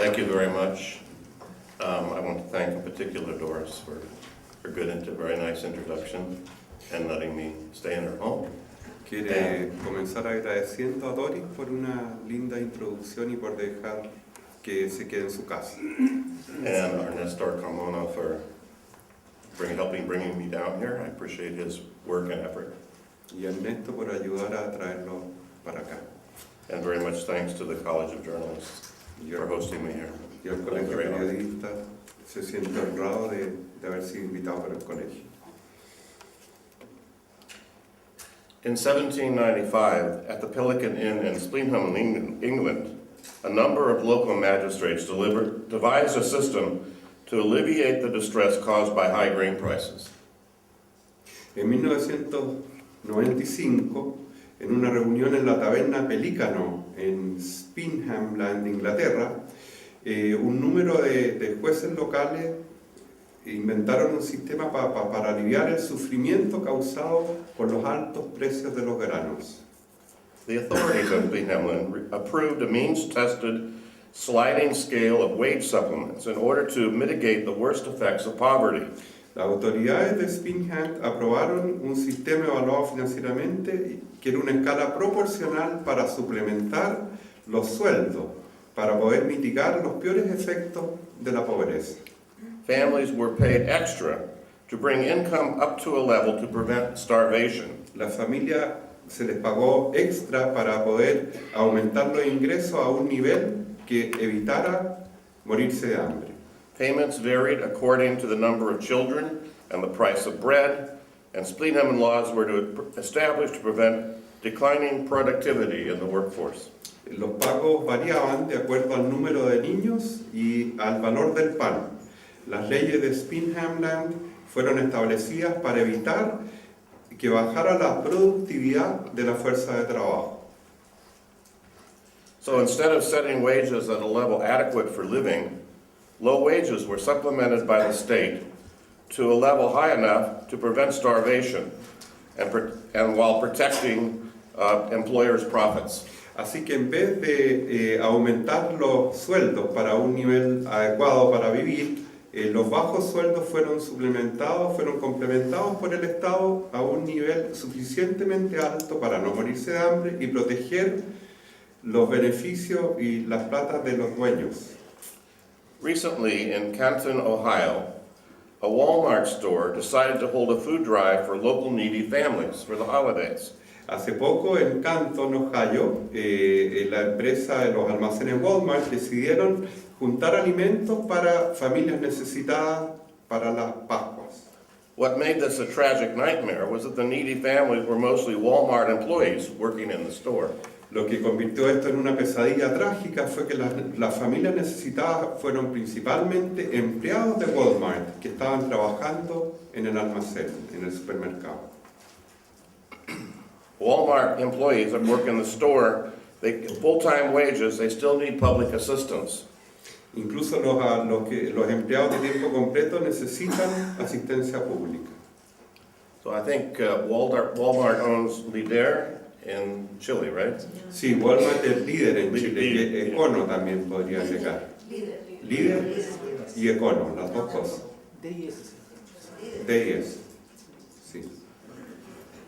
Thank you very much. I want to thank in particular Doris for her very nice introduction and letting me stay in her home. Quiere comenzar agradeciendo a Doris por una linda introducción y por dejar que se quede en su casa. And our Nestor Carmona for bringing me down here. I appreciate his work and effort. Y Ernesto por ayudar a traerlo para acá. And very much thanks to the College of Journalists for hosting me here. Y el Colegio de Periodistas se siente honrado de haber sido invitado por el colegio. In 1795, at the Pelican Inn in Spleenham, England, a number of local magistrates devised a system to alleviate the distress caused by high grain prices. En 1995, en una reunión en la taberna Pelícano en Spinhamland, Inglaterra, un número de jueces locales inventaron un sistema para aliviar el sufrimiento causado por los altos precios de los granos. The authorities of Speenhamland approved a means-tested sliding scale of wage supplements in order to mitigate the worst effects of poverty. Las autoridades de Spinham aprobaron un sistema evaluado financieramente que era una escala proporcional para suplementar los sueldos, para poder mitigar los peores efectos de la pobreza. Families were paid extra to bring income up to a level to prevent starvation. La familia se les pagó extra para poder aumentar los ingresos a un nivel que evitara morirse de hambre. Payments varied according to the number of children and the price of bread, and Spleenham laws were established to prevent declining productivity in the workforce. Los pagos variaban de acuerdo al número de niños y al valor del pan. Las leyes de Spinhamland fueron establecidas para evitar que bajara la productividad de la fuerza de trabajo. So instead of setting wages at a level adequate for living, low wages were supplemented by the state to a level high enough to prevent starvation and while protecting employers' profits. Así que en vez de aumentar los sueldos para un nivel adecuado para vivir, los bajos sueldos fueron complementados por el Estado a un nivel suficientemente alto para no morirse de hambre y proteger los beneficios y las platas de los dueños. Recently, in Canton, Ohio, a Walmart store decided to hold a food drive for local needy families for the holidays. Hace poco en Canton, Ohio, la empresa de los almacenes Walmart decidieron juntar alimentos para familias necesitadas para las Pascuas. What made this a tragic nightmare was that the needy families were mostly Walmart employees working in the store. Lo que convirtió esto en una pesadilla trágica fue que las familias necesitadas fueron principalmente empleados de Walmart que estaban trabajando en el almacén, en el supermercado. Walmart employees that work in the store, they full-time wages, they still need public assistance. Incluso los empleados de tiempo completo necesitan asistencia pública. So I think Walmart owns Líder in Chile, right? Sí, Walmart es líder en Chile y Econo también podría llegar. Líder y Econo, las dos cosas. DIS. Sí.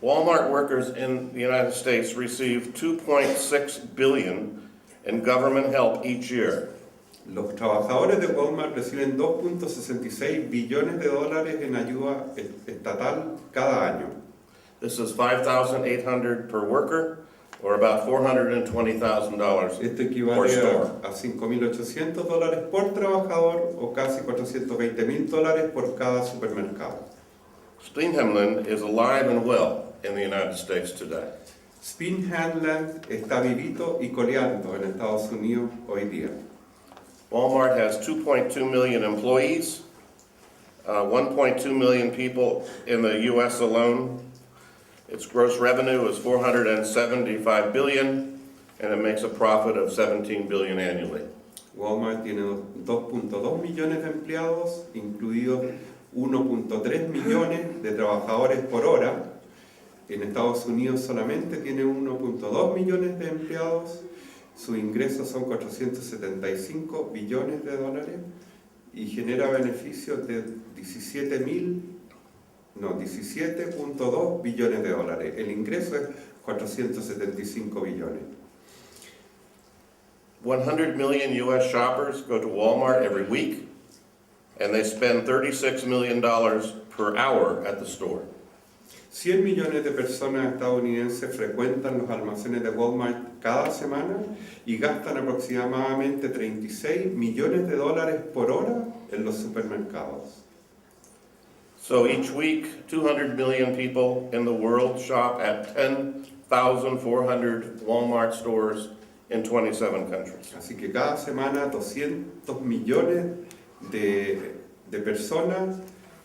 Walmart workers in the United States receive $2.6 billion in government help each year. Los trabajadores de Walmart reciben 2.66 billones de dólares en ayuda estatal cada año. This is $5,800 per worker, or about $420,000 Esto per equivale store. a $5.800 por trabajador o casi $420,000 por cada supermercado. Speenhamland is alive and well in the United States today. Spinhamland está vivito y coleando en Estados Unidos hoy día. Walmart has 2.2 million employees, 1.2 million people in the U.S. alone. Its gross revenue is $475 billion, and it makes a profit of $17 billion annually. Walmart tiene 2.2 millones de empleados, incluidos 1.3 millones de trabajadores por hora. En Estados Unidos solamente tiene 1.2 millones de empleados sus ingresos son 475 billones de dólares y genera beneficios de 17.2 billones de dólares. El ingreso es 475 billones. 100 million U.S. shoppers go to Walmart every week, and they spend $36 million per hour at the store. 100 millones de personas estadounidenses frecuentan los almacenes de Walmart cada semana y gastan aproximadamente 36 millones de dólares por hora en los supermercados. So each week, 200 million people in the world shop at 10,400 Walmart stores in 27 countries. Así que cada semana 200 millones de personas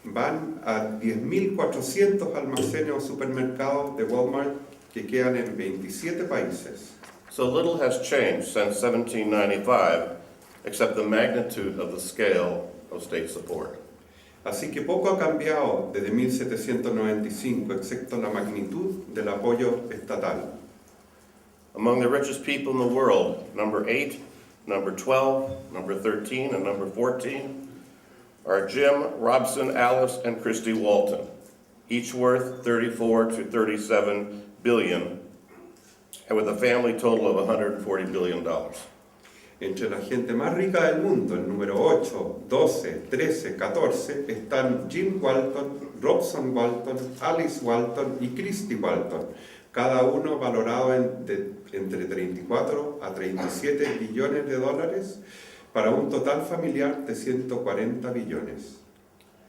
van a 10.400 almacenes o supermercados de Walmart que quedan en 27 países. So little has changed since 1795, except the magnitude of the scale of state support. Así que poco ha cambiado desde 1795, excepto la magnitud del apoyo estatal. Among the richest people in the world, number 8, number 12, number 13, and number 14 are Jim, Robson, Alice, and Christy Walton, each worth 34 to 37 billion, and with a family total of $140 billion. Entre la gente más rica del mundo, el número 8, 12, 13, 14, están Jim Walton, Robson Walton, Alice Walton y Christy Walton, cada uno valorado entre 34 a 37 billones de dólares, para un total familiar de 140 billones.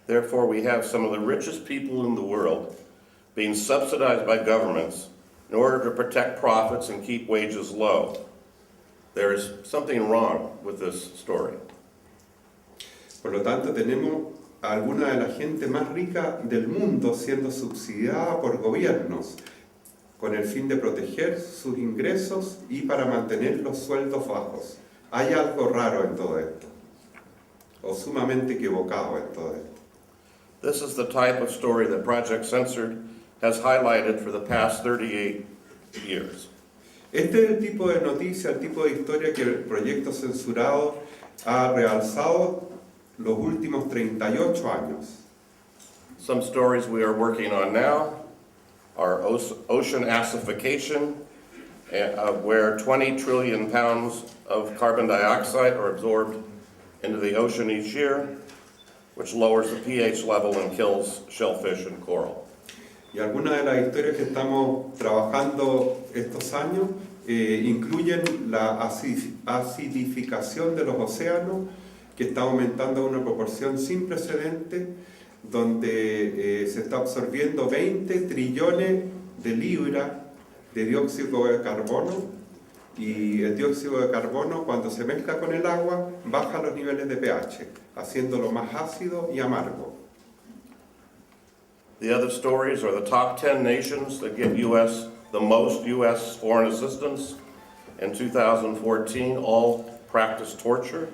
Therefore, we have some of the richest people in the world being subsidized by governments in order to protect profits and keep wages low. There is something wrong with this story. Por lo tanto, tenemos a alguna de la gente más rica del mundo siendo subsidiada por gobiernos con el fin de proteger sus ingresos y para mantener los sueldos bajos. Hay algo raro en todo esto, o sumamente equivocado en todo esto. This is the type of story that Project Censored has highlighted for the past 38 years. Este es el tipo de noticia, el tipo de historia que el Proyecto Censurado ha realzado los últimos 38 años. Some stories we are working on now are ocean acidification, where 20 trillion pounds of carbon dioxide are absorbed into the ocean each year, which lowers the pH level and kills shellfish and coral. Y algunas de las historias que estamos trabajando estos años incluyen la acidificación de los océanos, que está aumentando a una proporción sin precedentes, donde se está absorbiendo 20 trillones de libras de dióxido de carbono, y el dióxido de carbono, cuando se mezcla con el agua, baja los niveles de pH, haciéndolo más ácido y amargo. The other stories are the top 10 nations that give the most U.S. foreign assistance. In 2014, all practice torture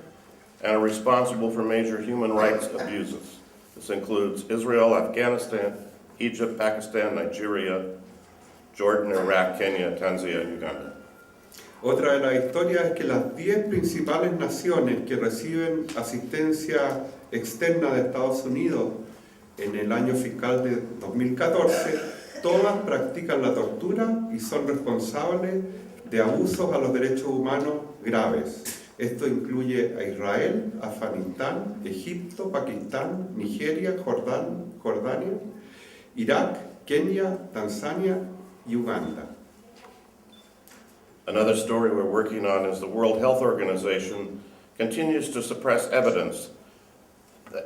and are responsible for major human rights abuses. This includes Israel, Afghanistan, Egypt, Pakistan, Nigeria, Jordan, Iraq, Kenya, Tanzania, and Uganda. Otra de las historias es que las 10 principales naciones que reciben asistencia externa de Estados Unidos en el año fiscal de 2014, todas practican la tortura y son responsables de abusos a los derechos humanos graves. Esto incluye a Israel, Afganistán, Egipto, Pakistán, Nigeria, Jordania, Irak, Kenia, Tanzania y Uganda. Another story we're working on is the World Health Organization continues to suppress evidence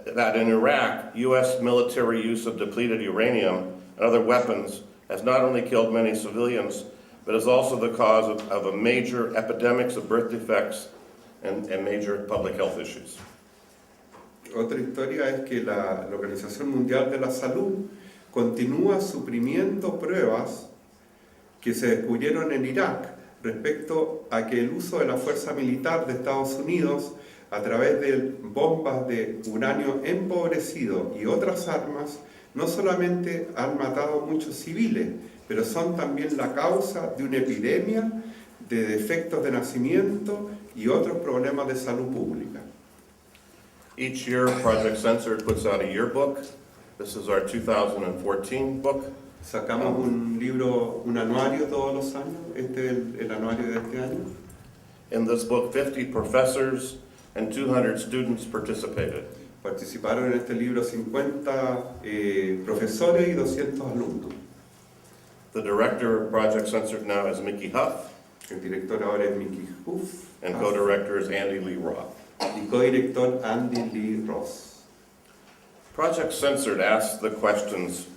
that in Iraq, U.S. military use of depleted uranium and other weapons has not only killed many civilians, but is also the cause of a major epidemics of birth defects and major public health issues. Otra historia es que la Organización Mundial de la Salud continúa suprimiendo pruebas que se descubrieron en Irak respecto a que el uso de la fuerza militar de Estados Unidos a través de bombas de uranio empobrecido y otras armas no solamente han matado a muchos civiles, pero son también la causa de una epidemia de defectos de nacimiento y otros problemas de salud pública. Each year, Project Censored puts out a yearbook. This is our 2014 book. Sacamos un libro, un anuario todos los años. Este es el anuario de este año. In this book, 50 professors and 200 students participated. Participaron en este libro 50 profesores y 200 alumnos. The director of Project Censored now is Mickey Huff, El director ahora es Mickey Huff and co-director is Andy Lee Roth. y co-director Andy Lee Ross. Project Censored asks the questions,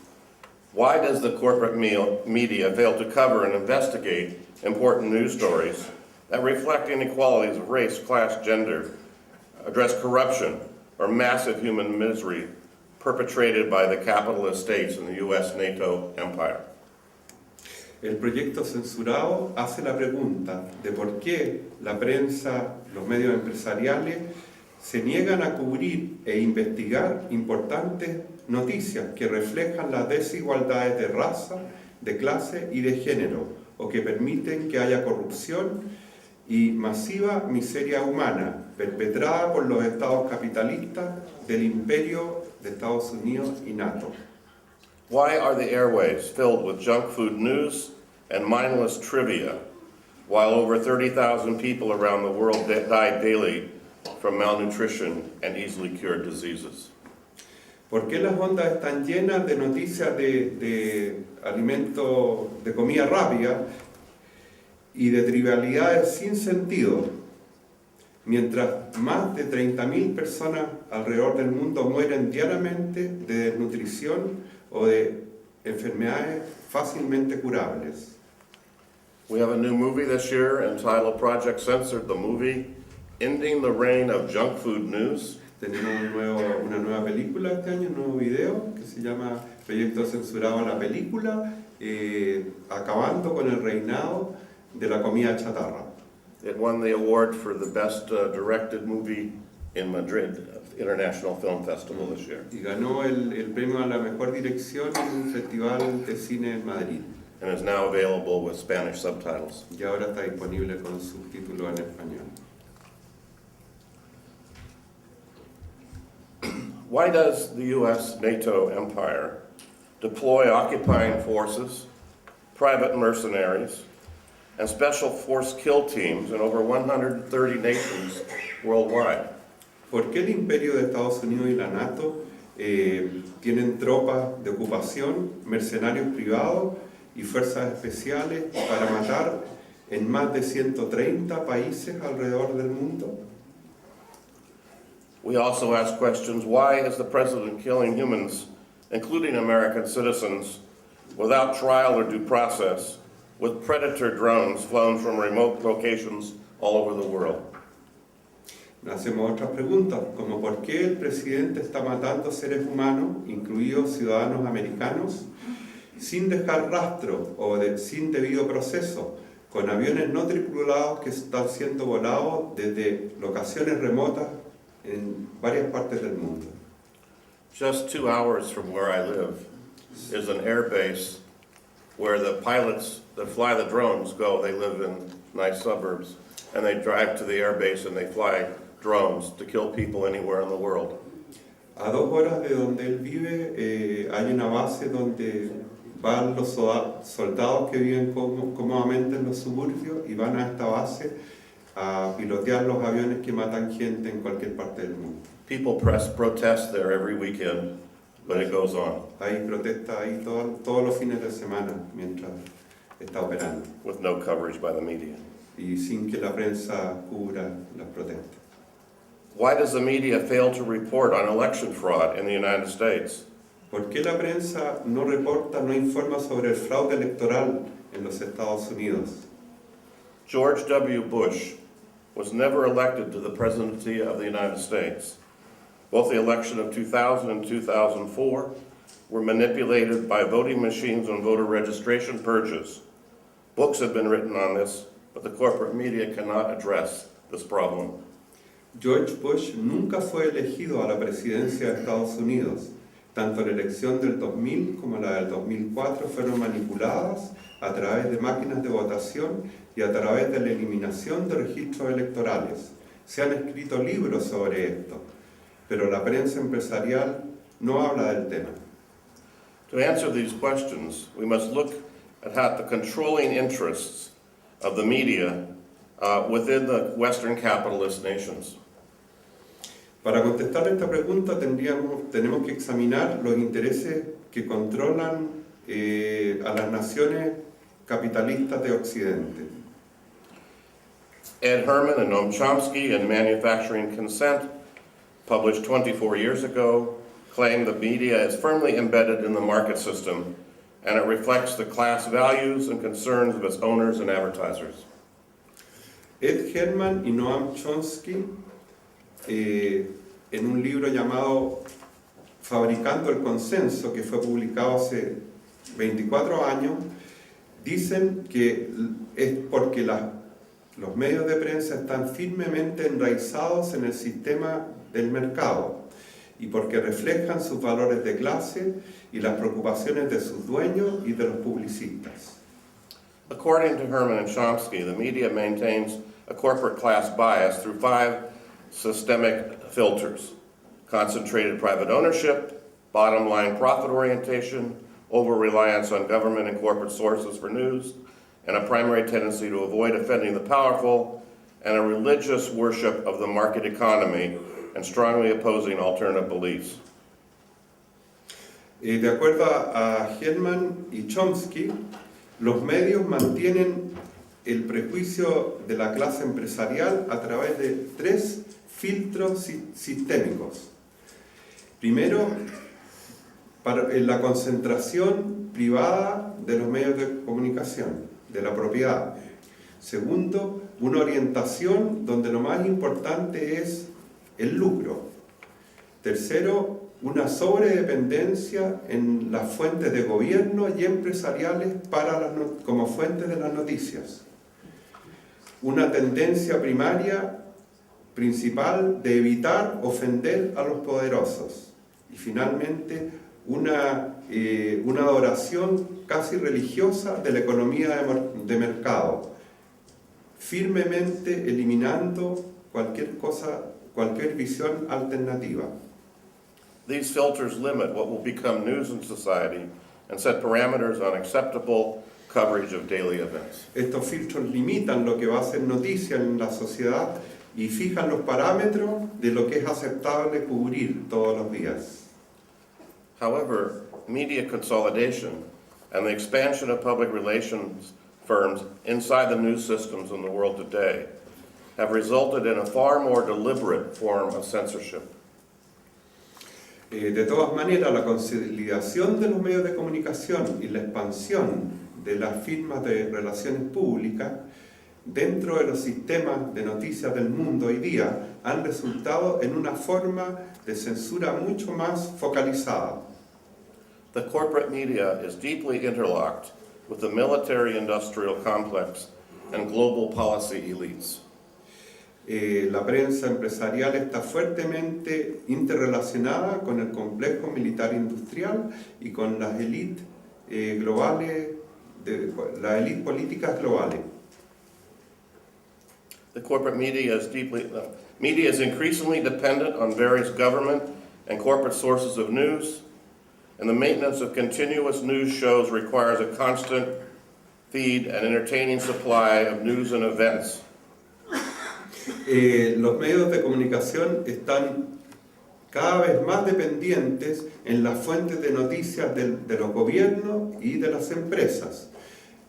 why does the corporate media fail to cover and investigate important news stories that reflect inequalities of race, class, gender, address corruption, or massive human misery perpetrated by the capitalist states in the U.S. NATO empire? El proyecto censurado hace la pregunta de por qué la prensa, los medios empresariales se niegan a cubrir e investigar importantes noticias que reflejan las desigualdades de raza, de clase y de género, o que permiten que haya corrupción y masiva miseria humana perpetrada por los estados capitalistas del imperio de Estados Unidos y NATO. Why are the airwaves filled with junk food news and mindless trivia, while over 30,000 people around the world die daily from malnutrition and easily cured diseases? ¿Por qué las ondas están llenas de noticias de alimentos, de comida rápida y de trivialidades sin sentido, mientras más de 30.000 personas alrededor del mundo mueren diariamente de desnutrición o de enfermedades fácilmente curables? We have a new movie this year entitled Project Censored, the movie, Ending the Reign of Junk Food News. Tenemos una nueva película este año, un nuevo video que se llama Proyecto Censurado la película, acabando con el reinado de la comida chatarra. It won the award for the best directed movie in Madrid, International Film Festival this year. Y ganó el premio a la mejor dirección en un festival de cine en Madrid. And is now available with Spanish subtitles. Y ahora está disponible con subtítulos en español. Why does the U.S. NATO empire deploy occupying forces, private mercenaries, and special force kill teams in over 130 nations worldwide? ¿Por qué el imperio de Estados Unidos y la NATO tienen tropas de ocupación, mercenarios privados y fuerzas especiales para matar en más de 130 países alrededor del mundo? We also ask questions, why is the president killing humans, including American citizens, without trial or due process, with predator drones flown from remote locations all over the world? Hacemos otras preguntas, como por qué el presidente está matando seres humanos, incluidos ciudadanos americanos, sin dejar rastro o sin debido proceso, con aviones no tripulados que están siendo volados desde locaciones remotas en varias partes del mundo. Just 2 hours from where I live is an air base where the pilots that fly the drones go. They live in nice suburbs, and they drive to the air base and they fly drones to kill people anywhere in the world. A 2 horas de donde él vive hay una base donde van los soldados que viven cómodamente en los suburbios y van a esta base a pilotear los aviones que matan gente en cualquier parte del mundo. People protest there every weekend, but it goes on Hay protestas ahí todos los fines de semana mientras está operando with no coverage by the media. y sin que la prensa cubra las protestas. Why does the media fail to report on election fraud in the United States? ¿Por qué la prensa no reporta, no informa sobre el fraude electoral en los Estados Unidos? George W. Bush was never elected to the presidency of the United States. Both the election of 2000 and 2004 were manipulated by voting machines and voter registration purges. Books have been written on this, but the corporate media cannot address this problem. George Bush nunca fue elegido a la presidencia de Estados Unidos. Tanto la elección del 2000 como la del 2004 fueron manipuladas a través de máquinas de votación y a través de la eliminación de registros electorales. Se han escrito libros sobre esto, pero la prensa empresarial no habla del tema. To answer these questions, we must look at how the controlling interests of the media within the Western capitalist nations. Para contestar esta pregunta tenemos que examinar los intereses que controlan a las naciones capitalistas de Occidente. Ed Herman and Noam Chomsky in Manufacturing Consent, published 24 years ago, claim the media is firmly embedded in the market system and it reflects the class values and concerns of its owners and advertisers. Ed Herman y Noam Chomsky, en un libro llamado Fabricando el Consenso, que fue publicado hace 24 años, dicen que es porque los medios de prensa están firmemente enraizados en el sistema del mercado y porque reflejan sus valores de clase y las preocupaciones de sus dueños y de los publicistas. According to Herman and Chomsky, the media maintains a corporate class bias through 5 systemic filters: concentrated private ownership, bottom line profit orientation, over-reliance on government and corporate sources for news, and a primary tendency to avoid offending the powerful, and a religious worship of the market economy and strongly opposing alternative beliefs. De acuerdo a Herman y Chomsky, los medios mantienen el prejuicio de la clase empresarial a través de 3 filtros sistémicos. Primero, la concentración privada de los medios de comunicación, de la propiedad. Segundo, una orientación donde lo más importante es el lucro. Tercero, una sobredependencia en las fuentes de gobierno y empresariales como fuentes de las noticias. Una tendencia primaria principal de evitar ofender a los poderosos. Y finalmente, una adoración casi religiosa de la economía de mercado, firmemente eliminando cualquier visión alternativa. These filters limit what will become news in society and set parameters on acceptable coverage of daily events. Estos filtros limitan lo que va a ser noticia en la sociedad y fijan los parámetros de lo que es aceptable cubrir todos los días. However, media consolidation and the expansion of public relations firms inside the news systems in the world today have resulted in a far more deliberate form of censorship. De todas maneras, la consolidación de los medios de comunicación y la expansión de las firmas de relaciones públicas dentro de los sistemas de noticias del mundo hoy día han resultado en una forma de censura mucho más focalizada. The corporate media is deeply interlocked with the military-industrial complex and global policy elites. La prensa empresarial está fuertemente interrelacionada con el complejo militar industrial y con las élites globales, las élites políticas globales. The corporate media is increasingly dependent on various government and corporate sources of news, and the maintenance of continuous news shows requires a constant feed and entertaining supply of news and events. Los medios de comunicación están cada vez más dependientes en las fuentes de noticias de los gobiernos y de las empresas.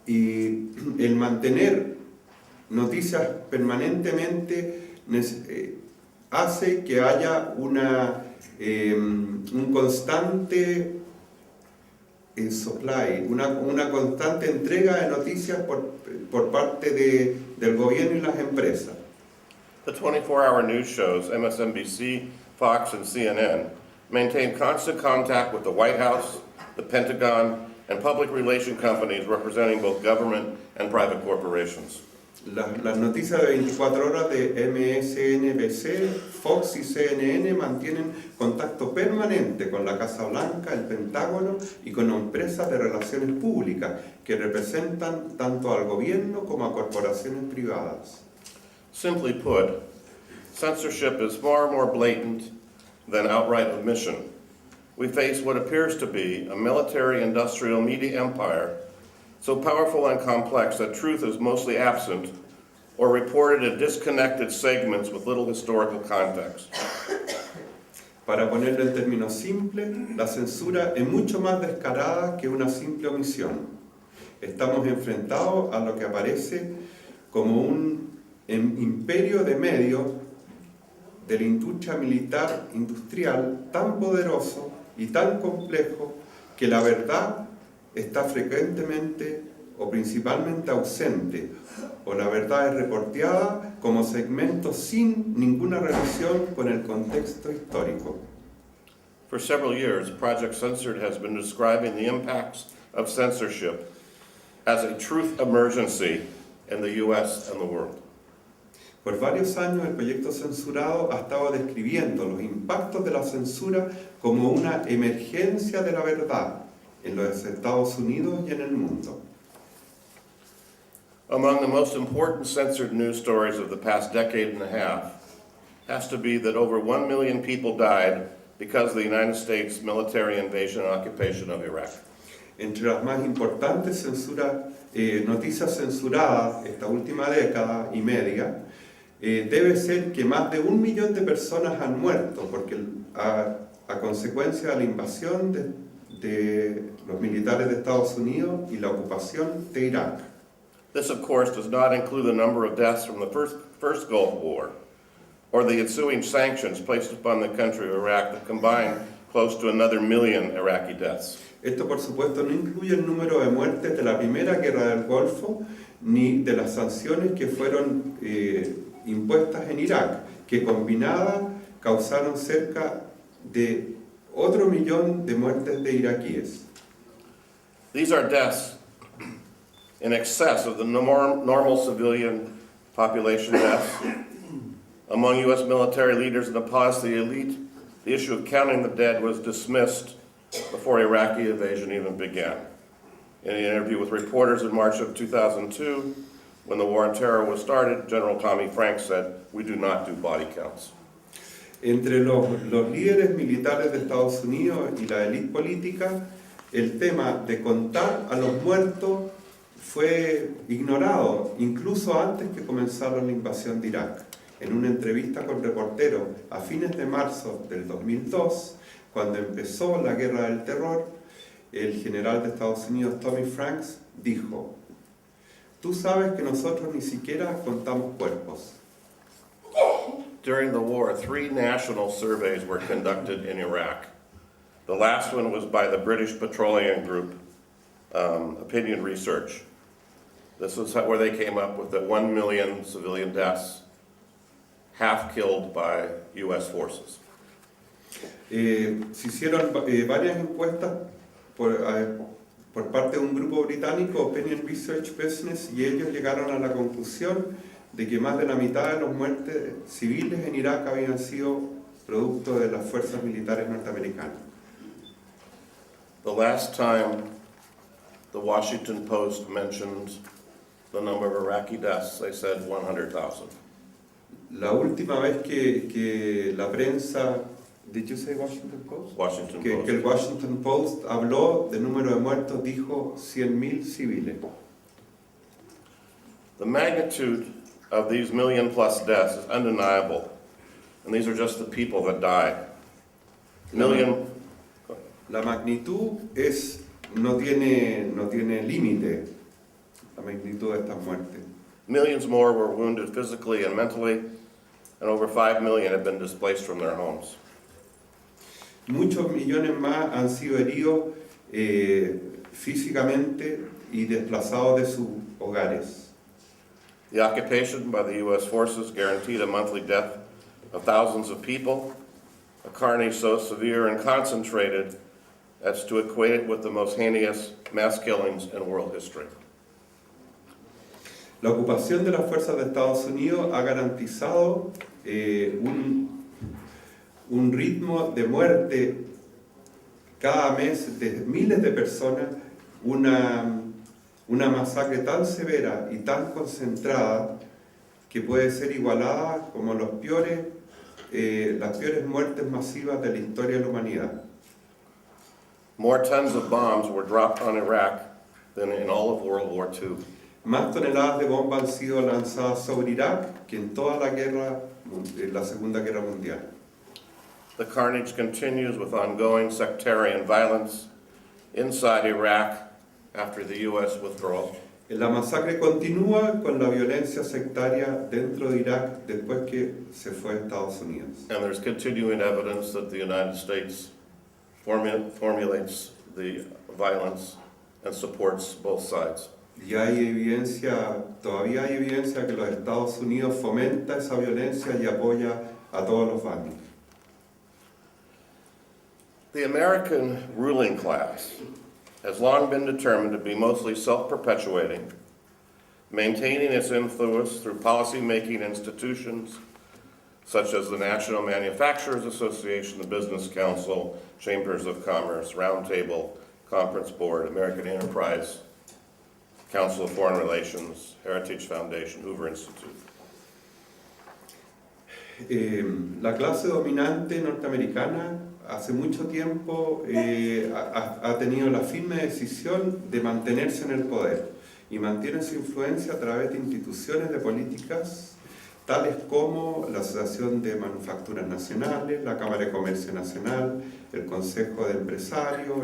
Y el mantener noticias permanentemente hace que haya un constante supply, una constante entrega de noticias por parte del gobierno y las empresas. The 24-hour news shows, MSNBC, Fox, and CNN, maintain constant contact with the White House, the Pentagon, and public relation companies representing both government and private corporations. Las noticias de 24 horas de MSNBC, Fox y CNN mantienen contacto permanente con la Casa Blanca, el Pentágono y con empresas de relaciones públicas que representan tanto al gobierno como a corporaciones privadas. Simply put, censorship is far more blatant than outright omission. We face what appears to be a military-industrial media empire so powerful and complex that truth is mostly absent or reported in disconnected segments with little historical context. Para ponerlo en términos simples, la censura es mucho más descarada que una simple omisión. Estamos enfrentados a lo que aparece como un imperio de medios de la industria militar industrial tan poderoso y tan complejo que la verdad está frecuentemente o principalmente ausente, o la verdad es reporteada como segmentos sin ninguna relación con el contexto histórico. For several years, Project Censored has been describing the impacts of censorship as a truth emergency in the US and the world. Por varios años el proyecto censurado ha estado describiendo los impactos de la censura como una emergencia de la verdad en los Estados Unidos y en el mundo. Among the most important censored news stories of the past decade and a half has to be that over 1 million people died because of the United States military invasion and occupation of Iraq. Entre las más importantes noticias censuradas esta última década y media, debe ser que más de 1 millón de personas han muerto a consecuencia de la invasión de los militares de Estados Unidos y la ocupación de Irak. This, of course, does not include the number of deaths from the first Gulf War or the ensuing sanctions placed upon the country of Iraq that combined close to another 1 million Iraqi deaths. Esto, por supuesto, no incluye el número de muertes de la primera guerra del Golfo ni de las sanciones que fueron impuestas en Irak, que combinadas causaron cerca de otro 1 millón de muertes de iraquíes. These are deaths in excess of the normal civilian population deaths. Among U.S. military leaders and the policy elite, the issue of counting the dead was dismissed before Iraqi invasion even began. In an interview with reporters in March of 2002, when the war on terror was started, General Tommy Franks said, "We do not do body counts." Entre los líderes militares de Estados Unidos y la élite política, el tema de contar a los muertos fue ignorado, incluso antes que comenzara la invasión de Irak. En una entrevista con reporteros a fines de marzo del 2002, cuando empezó la guerra del terror, el general de Estados Unidos Tommy Franks dijo: "Tú sabes que nosotros ni siquiera contamos cuerpos." During the war, 3 national surveys were conducted in Iraq. The last one was by the British Petroleum Group Opinion Research. This is where they came up with the 1 million civilian deaths, half killed by U.S. forces. Se hicieron varias encuestas por parte de un grupo británico, Opinion Research Business, y ellos llegaron a la conclusión de que más de la mitad de las muertes civiles en Irak habían sido producto de las fuerzas militares norteamericanas. The last time the Washington Post mentioned the number of Iraqi deaths, they said 100,000. La última vez que la prensa, did you say Washington Post? Washington Que Post. el Washington Post habló del número de muertos, dijo 100.000 civiles. The magnitude of these 1 million plus deaths is undeniable, and these are just the people that died. La magnitud no tiene límite, la magnitud de estas muertes. Millions more were wounded physically and mentally, and over 5 million have been displaced from their homes. Muchos millones más han sido heridos físicamente y desplazados de sus hogares. The occupation by the U.S. forces guaranteed a monthly death of thousands of people, a carnage so severe and concentrated as to equate it with the most heinous mass killings in world history. La ocupación de las fuerzas de Estados Unidos ha garantizado un ritmo de muerte cada mes de miles de personas, una masacre tan severa y tan concentrada que puede ser igualada como las peores muertes masivas de la historia de la humanidad. More tons of bombs were dropped on Iraq than in all of World War II. Más toneladas de bombas han sido lanzadas sobre Irak que en toda la Segunda Guerra Mundial. The carnage continues with ongoing sectarian violence inside Iraq after the U.S. withdrawal. La masacre continúa con la violencia sectaria dentro de Irak después que se fue a Estados Unidos. And there's continuing evidence that the United States formulates the violence and supports both sides. Y todavía hay evidencia que los Estados Unidos fomenta esa violencia y apoya a todos los bandos. The American ruling class has long been determined to be mostly self-perpetuating, maintaining its influence through policy-making institutions such as the National Manufacturers Association, the Business Council, Chambers of Commerce, Roundtable, Conference Board, American Enterprise, Council of Foreign Relations, Heritage Foundation, Hoover Institute. La clase dominante norteamericana hace mucho tiempo ha tenido la firme decisión de mantenerse en el poder y mantiene su influencia a través de instituciones de políticas tales como la Asociación de Manufacturas Nacionales, la Cámara de Comercio Nacional, el Consejo de Empresarios,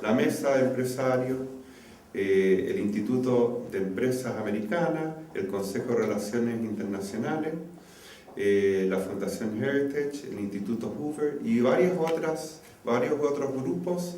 la Mesa de Empresarios, el Instituto de Empresas Americanas, el Consejo de Relaciones Internacionales, la Fundación Heritage, el Instituto Hoover y varios otros grupos.